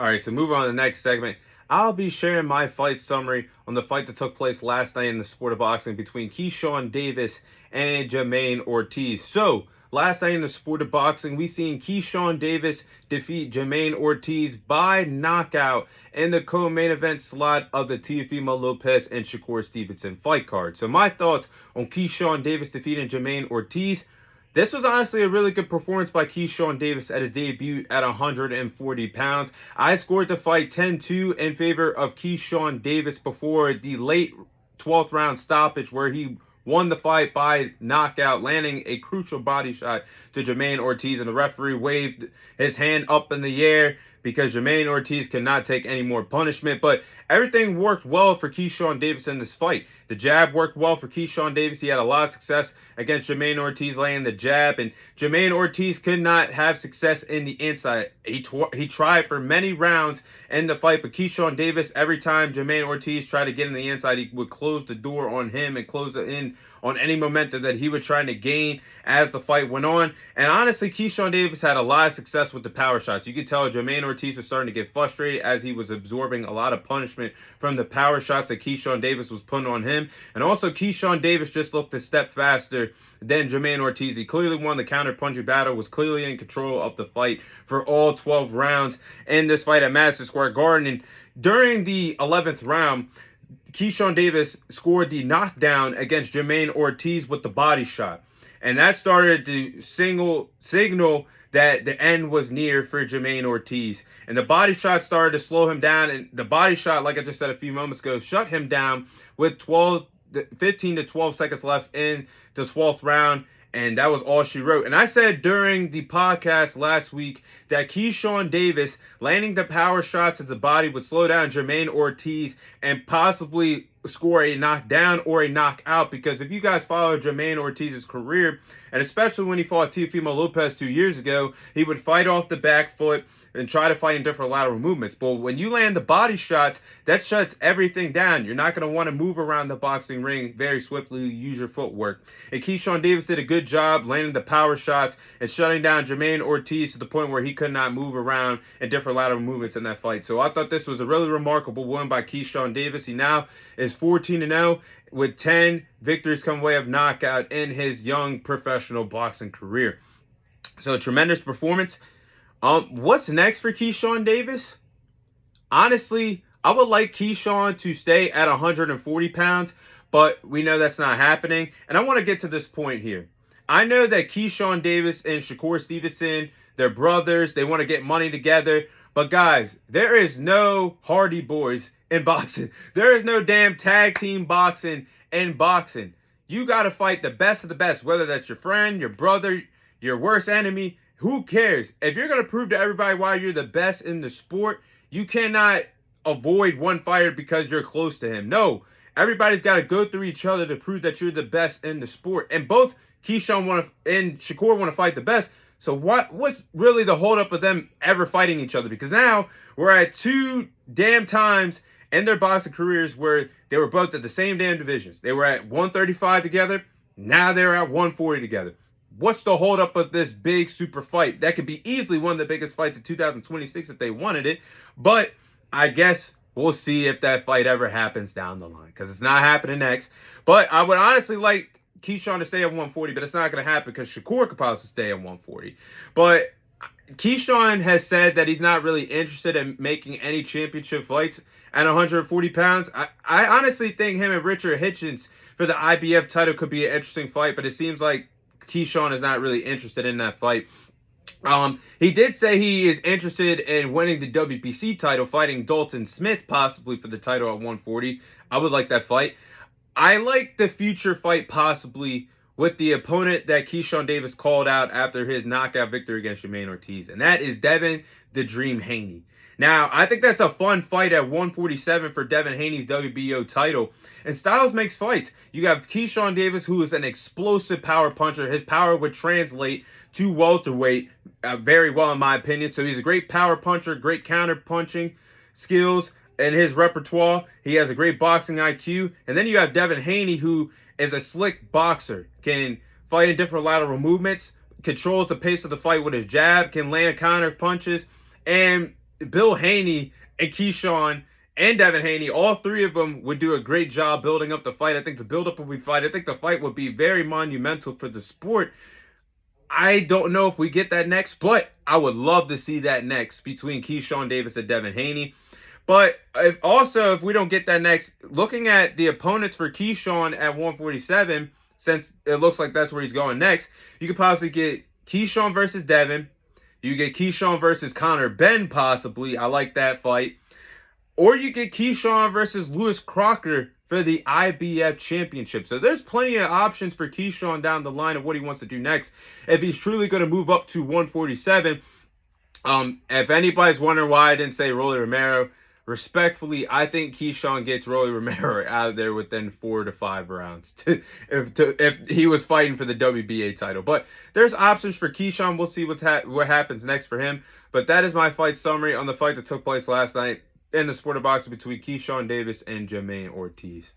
All right, so move on to the next segment. I'll be sharing my fight summary on the fight that took place last night in the sport of boxing between Keyshawn Davis and Jamaine Ortiz. So, last night in the sport of boxing, we seen Keyshawn Davis defeat Jamaine Ortiz by knockout in the co-main event slot of the Teofimo Lopez and Shakur Stevenson fight card. So, my thoughts on Keyshawn Davis defeating Jamaine Ortiz. This was honestly a really good performance by Keyshawn Davis at his debut at 140 pounds. I scored the fight 10-2 in favor of Keyshawn Davis before the late 12th round stoppage where he won the fight by knockout, landing a crucial body shot to Jamaine Ortiz, and the referee waved his hand up in the air because Jamaine Ortiz cannot take any more punishment. But everything worked well for Keyshawn Davis in this fight. The jab worked well for Keyshawn Davis. He had a lot of success against Jamaine Ortiz laying the jab, and Jamaine Ortiz could not have success in the inside. He tried for many rounds in the fight, but Keyshawn Davis, every time Jamaine Ortiz tried to get in the inside, he would close the door on him and close it in on any momentum that he was trying to gain as the fight went on. And honestly, Keyshawn Davis had a lot of success with the power shots. You could tell Jamaine Ortiz was starting to get frustrated as he was absorbing a lot of punishment from the power shots that Keyshawn Davis was putting on him. And also, Keyshawn Davis just looked a step faster than Jamaine Ortiz. He clearly won the counter-punching battle, was clearly in control of the fight for all 12 rounds in this fight at Madison Square Garden. And during the 11th round, Keyshawn Davis scored the knockdown against Jamaine Ortiz with the body shot. And that started to signal that the end was near for Jamaine Ortiz. And the body shot started to slow him down. And the body shot, like I just said a few moments ago, shut him down with 15 to 12 seconds left in the 12th round. And that was all she wrote. And I said during the podcast last week that Keyshawn Davis landing the power shots at the body would slow down Jamaine Ortiz and possibly score a knockdown or a knockout. Because if you guys follow Jamaine Ortiz's career, and especially when he fought Teofimo Lopez 2 years ago, he would fight off the back foot and try to fight in different lateral movements. But when you land the body shots, that shuts everything down. You're not going to want to move around the boxing ring very swiftly, use your footwork. And Keyshawn Davis did a good job landing the power shots and shutting down Jamaine Ortiz to the point where he could not move around in different lateral movements in that fight. So I thought this was a really remarkable win by Keyshawn Davis. He now is 14-0 with 10 victories come way of knockout in his young professional boxing career. So a tremendous performance. What's next for Keyshawn Davis? Honestly, I would like Keyshawn to stay at 140 pounds, but we know that's not happening. And I want to get to this point here. I know that Keyshawn Davis and Shakur Stevenson, they're brothers. They want to get money together. But guys, there is no Hardy Boys in boxing. There is no damn tag team boxing in boxing. You got to fight the best of the best, whether that's your friend, your brother, your worst enemy. Who cares? If you're going to prove to everybody why you're the best in the sport, you cannot avoid one fighter because you're close to him. No, everybody's got to go through each other to prove that you're the best in the sport. And both Keyshawn and Shakur want to fight the best. So what's really the holdup of them ever fighting each other? Because now we're at 2 damn times in their boxing careers where they were both at the same damn divisions. They were at 135 together. Now they're at 140 together. What's the holdup of this big super fight? That could be easily one of the biggest fights of 2026 if they wanted it. But I guess we'll see if that fight ever happens down the line, because it's not happening next. But I would honestly like Keyshawn to stay at 140, but it's not going to happen because Shakur could possibly stay at 140. But Keyshawn has said that he's not really interested in making any championship fights at 140 pounds. I honestly think him and Richard Hitchens for the IBF title could be an interesting fight, but it seems like Keyshawn is not really interested in that fight. He did say he is interested in winning the WBC title, fighting Dalton Smith possibly for the title at 140. I would like that fight. I like the future fight possibly with the opponent that Keyshawn Davis called out after his knockout victory against Jamaine Ortiz, and that is Devin the Dream Haney. Now, I think that's a fun fight at 147 for Devin Haney's WBO title. And styles makes fights. You have Keyshawn Davis, who is an explosive power puncher. His power would translate to welterweight very well, in my opinion. So he's a great power puncher, great counter punching skills in his repertoire. He has a great boxing IQ. And then you have Devin Haney, who is a slick boxer, can fight in different lateral movements, controls the pace of the fight with his jab, can land counter punches, and Bill Haney and Keyshawn and Devin Haney, all three of them would do a great job building up the fight. I think the build-up would be fight. I think the fight would be very monumental for the sport. I don't know if we get that next, but I would love to see that next between Keyshawn Davis and Devin Haney. But if we don't get that next, looking at the opponents for Keyshawn at 147, since it looks like that's where he's going next, you could possibly get Keyshawn versus Devin. You get Keyshawn versus Conor Benn, possibly. I like that fight. Or you get Keyshawn versus Lewis Crocker for the IBF championship. So there's plenty of options for Keyshawn down the line of what he wants to do next. If he's truly going to move up to 147, if anybody's wondering why I didn't say Rolly Romero, respectfully, I think Keyshawn gets Rolly Romero out of there within 4 to 5 rounds if he was fighting for the WBA title. But there's options for Keyshawn. We'll see what happens next for him. But that is my fight summary on the fight that took place last night in the sport of boxing between Keyshawn Davis and Jamaine Ortiz.